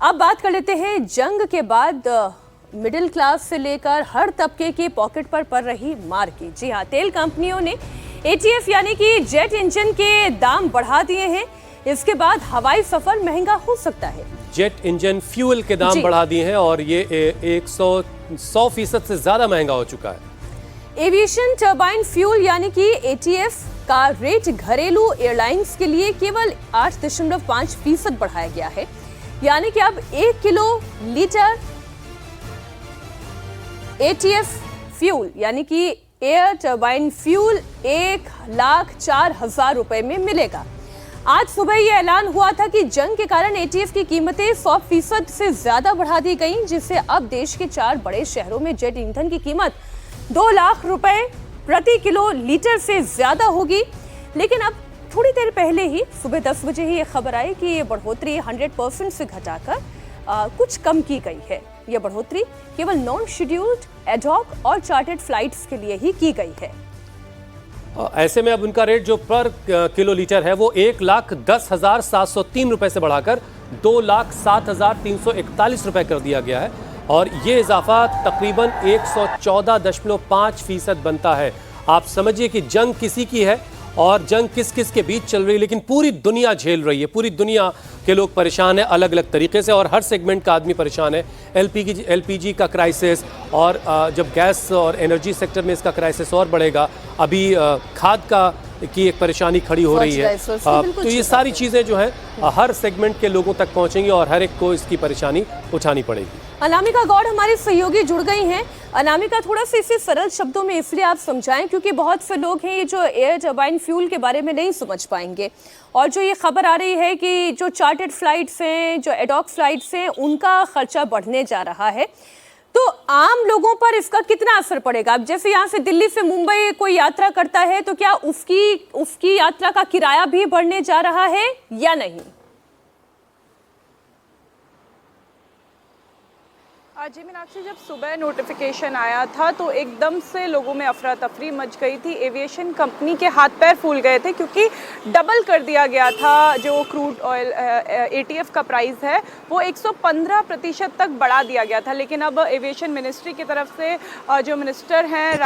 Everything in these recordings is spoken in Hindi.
अब बात कर लेते हैं जंग के बाद मिडिल क्लास से लेकर हर तबके के पॉकेट पर पड़ रही मार की। जी हाँ, तेल कंपनियों ने एटीएफ यानी कि जेट इंजन के दाम बढ़ा दिए हैं। इसके बाद हवाई सफर महंगा हो सकता है। जेट इंजन फ्यूल के दाम बढ़ा दिए हैं और ये 100% से ज्यादा महंगा हो चुका है। एविएशन टरबाइन फ्यूल यानी कि एटीएफ का रेट घरेलू एयरलाइंस के लिए केवल 8.5% बढ़ाया गया है। यानी कि अब 1 किलो लीटर एटीएफ फ्यूल यानी कि एयर टरबाइन फ्यूल 1,04,000 रुपए में मिलेगा। आज सुबह यह ऐलान हुआ था कि जंग के कारण एटीएफ की कीमतें 100% से ज्यादा बढ़ा दी गई, जिससे अब देश के 4 बड़े शहरों में जेट ईंधन की कीमत 2 लाख रुपए प्रति किलो लीटर से ज्यादा होगी। लेकिन अब थोड़ी देर पहले ही सुबह 10 बजे ही ये खबर आई कि ये बढ़ोतरी 100% से घटाकर कुछ कम की गई है। यह बढ़ोतरी केवल नॉन शेड्यूल्ड, एडहॉक और चार्टर्ड फ्लाइट्स के लिए ही की गई है। ऐसे में अब उनका रेट जो पर किलो लीटर है वो 1,10,703 रुपए से बढ़ाकर 2,07,341 रुपए कर दिया गया है और ये इजाफा तकरीबन 114.5% बनता है। आप समझिए कि जंग किसी की है और जंग किस किस के बीच चल रही है, लेकिन पूरी दुनिया झेल रही है। पूरी दुनिया के लोग परेशान हैं अलग अलग तरीके से और हर सेगमेंट का आदमी परेशान है। एलपीजी का क्राइसिस और जब गैस और एनर्जी सेक्टर में इसका क्राइसिस और बढ़ेगा, अभी खाद की एक परेशानी खड़ी हो रही है। तो ये सारी चीज़ें जो हैं हर सेगमेंट के लोगों तक पहुंचेंगी और हर एक को इसकी परेशानी उठानी पड़ेगी। अनामिका गौड़ हमारी सहयोगी जुड़ गई हैं। अनामिका, थोड़ा सा इसे सरल शब्दों में इसलिए आप समझाएं क्योंकि बहुत से लोग हैं ये जो एयर टरबाइन फ्यूल के बारे में नहीं समझ पाएंगे, और जो ये खबर आ रही है कि जो चार्टर्ड फ्लाइट्स हैं, जो एडहॉक फ्लाइट्स हैं, उनका खर्चा बढ़ने जा रहा है, तो आम लोगों पर इसका कितना असर पड़ेगा? अब जैसे यहाँ से दिल्ली से मुंबई कोई यात्रा करता है तो क्या उसकी यात्रा का किराया भी बढ़ने जा रहा है या नहीं? जी मीनाक्षी, जब सुबह नोटिफिकेशन आया था तो एकदम से लोगों में अफरा तफरी मच गई थी। एविएशन कंपनी के हाथ पैर फूल गए थे क्योंकि डबल कर दिया गया था। जो क्रूड ऑयल एटीएफ का प्राइस है वो 115% तक बढ़ा दिया गया था। लेकिन अब एविएशन मिनिस्ट्री की तरफ से जो मिनिस्टर हैं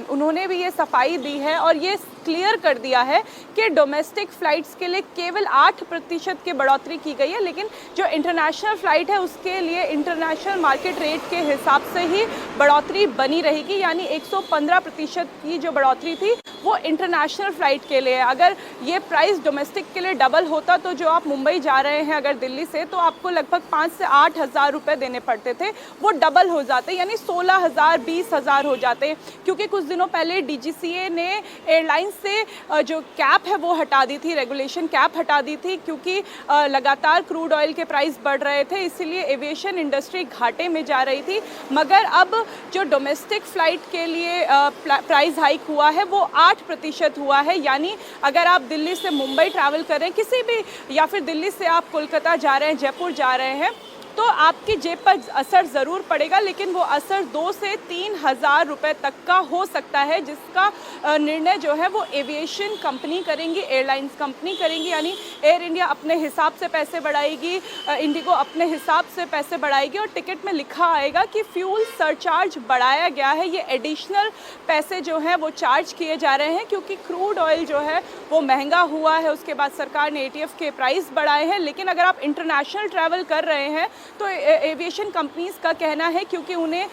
उन्होंने भी ये सफाई दी है और ये क्लियर कर दिया है कि डोमेस्टिक फ़्लाइट्स के लिए केवल 8% की बढ़ोतरी की गई है, लेकिन जो इंटरनेशनल फ़्लाइट है उसके लिए इंटरनेशनल मार्केट रेट के हिसाब से ही बढ़ोतरी बनी रहेगी। यानी 115% की जो बढ़ोतरी थी वो इंटरनेशनल फ़्लाइट के लिए। अगर ये प्राइस डोमेस्टिक के लिए डबल होता तो जो आप मुंबई जा रहे हैं अगर दिल्ली से, तो आपको लगभग 5 से 8 हज़ार रुपये देने पड़ते थे, वो डबल हो जाते, यानी 16,000 20,000 हो जाते। क्योंकि कुछ दिनों पहले डीजीसीए ने एयरलाइंस से जो कैप है वो हटा दी थी, रेगुलेशन कैप हटा दी थी, क्योंकि लगातार क्रूड ऑयल के प्राइस बढ़ रहे थे, इसीलिए एविएशन इंडस्ट्री घाटे में जा रही थी। मगर अब जो डोमेस्टिक फ़्लाइट के लिए प्राइस हाइक हुआ है वो 8% हुआ है। यानी अगर आप दिल्ली से मुंबई ट्रैवल कर रहे हैं किसी भी, या फिर दिल्ली से आप कोलकाता जा रहे हैं, जयपुर जा रहे हैं, तो आपकी जेब पर असर ज़रूर पड़ेगा, लेकिन वो असर 2 से 3 हज़ार रुपये तक का हो सकता है, जिसका निर्णय जो है वो एविएशन कंपनी करेंगी, एयरलाइंस कंपनी करेंगी। यानी एयर इंडिया अपने हिसाब से पैसे बढ़ाएगी, इंडिगो अपने हिसाब से पैसे बढ़ाएगी और टिकट में लिखा आएगा कि फ्यूल सरचार्ज बढ़ाया गया है। ये एडिशनल पैसे जो हैं वो चार्ज किए जा रहे हैं क्योंकि क्रूड ऑयल जो है वो महंगा हुआ है। उसके बाद सरकार ने एटीएफ के प्राइस बढ़ाए हैं। लेकिन अगर आप इंटरनेशनल ट्रैवल कर रहे हैं तो एविएशन कंपनीज़ का कहना है क्योंकि उन्हें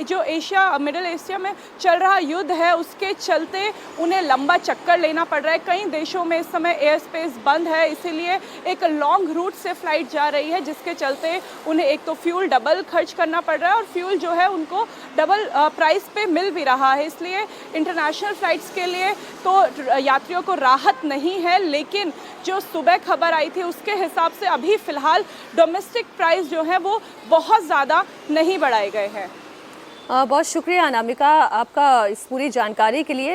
जो मिडिल एशिया में चल रहा युद्ध है उसके चलते उन्हें लंबा चक्कर लेना पड़ रहा है। कई देशों में इस समय एयर स्पेस बंद है, इसीलिए एक लॉन्ग रूट से फ़्लाइट जा रही है, जिसके चलते उन्हें एक तो फ्यूल डबल खर्च करना पड़ रहा है और फ्यूल जो है उनको डबल प्राइस पे मिल भी रहा है। इसलिए इंटरनेशनल फ़्लाइट्स के लिए तो यात्रियों को राहत नहीं है, लेकिन जो सुबह खबर आई थी उसके हिसाब से अभी फ़िलहाल डोमेस्टिक प्राइस जो है वो बहुत ज़्यादा नहीं बढ़ाए गए हैं। बहुत शुक्रिया अनामिका आपका इस पूरी जानकारी के लिए।